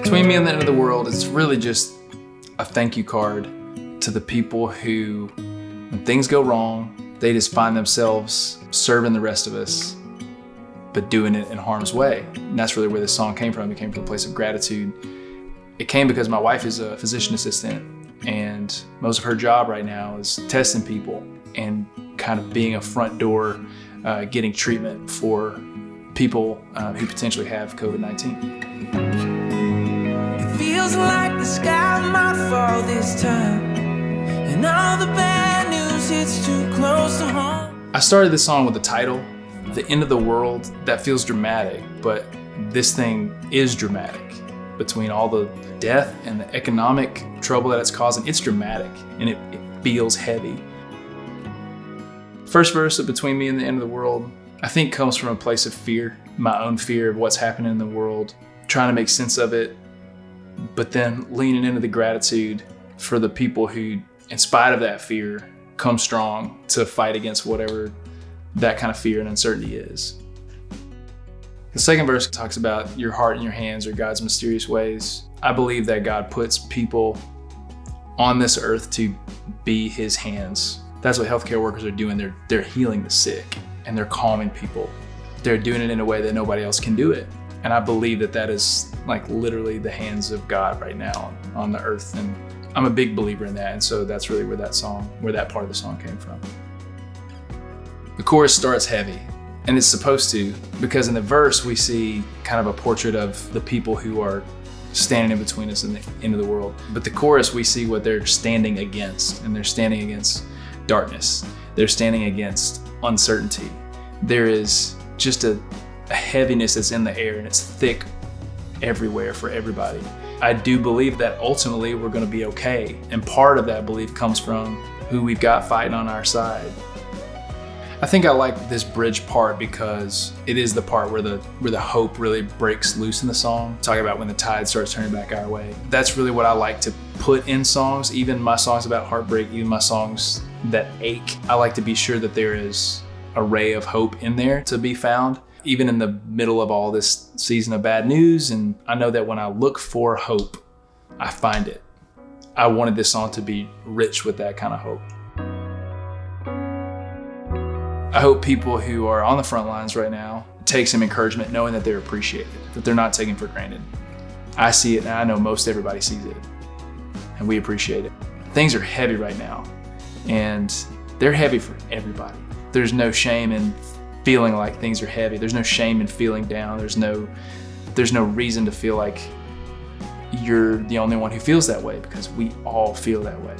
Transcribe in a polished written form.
Between Me and the End of the World, it's really just a thank you card to the people who, when things go wrong, they just find themselves serving the rest of us, but doing it in harm's way. And that's really where this song came from. It came from a place of gratitude. It came because my wife is a physician assistant, and most of her job right now is testing people and kind of being a front door, getting treatment for people who potentially have COVID-19. Feels like the sky might fall this time, and all the bad news hits too close to home. I started this song with the title, The End of the World. That feels dramatic, but this thing is dramatic. Between all the death and the economic trouble that it's causing, it's dramatic, and it feels heavy. First verse of Between Me and the End of the World, I think comes from a place of fear, my own fear of what's happening in the world, trying to make sense of it, but then leaning into the gratitude for the people who, in spite of that fear, come strong to fight against whatever that kind of fear and uncertainty is. The second verse talks about your heart in your hands or God's mysterious ways. I believe that God puts people on this earth to be his hands. That's what healthcare workers are doing. They're healing the sick and they're calming people. They're doing it in a way that nobody else can do it. And I believe that that is like literally the hands of God right now on the earth. And I'm a big believer in that. And so that's really where that part of the song came from. The chorus starts heavy, and it's supposed to, because in the verse we see kind of a portrait of the people who are standing in between us and the end of the world. But the chorus, we see what they're standing against, and they're standing against darkness. They're standing against uncertainty. There is just a heaviness that's in the air, and it's thick everywhere for everybody. I do believe that ultimately we're going to be okay, and part of that belief comes from who we've got fighting on our side. I think I like this bridge part because it is the part where the hope really breaks loose in the song. Talking about when the tide starts turning back our way. That's really what I like to put in songs, even my songs about heartbreak, even my songs that ache. I like to be sure that there is a ray of hope in there to be found, even in the middle of all this season of bad news. And I know that when I look for hope, I find it. I wanted this song to be rich with that kind of hope. I hope people who are on the front lines right now take some encouragement knowing that they're appreciated, that they're not taken for granted. I see it, and I know most everybody sees it, and we appreciate it. Things are heavy right now, and they're heavy for everybody. There's no shame in feeling like things are heavy. There's no shame in feeling down. There's no reason to feel like you're the only one who feels that way, because we all feel that way.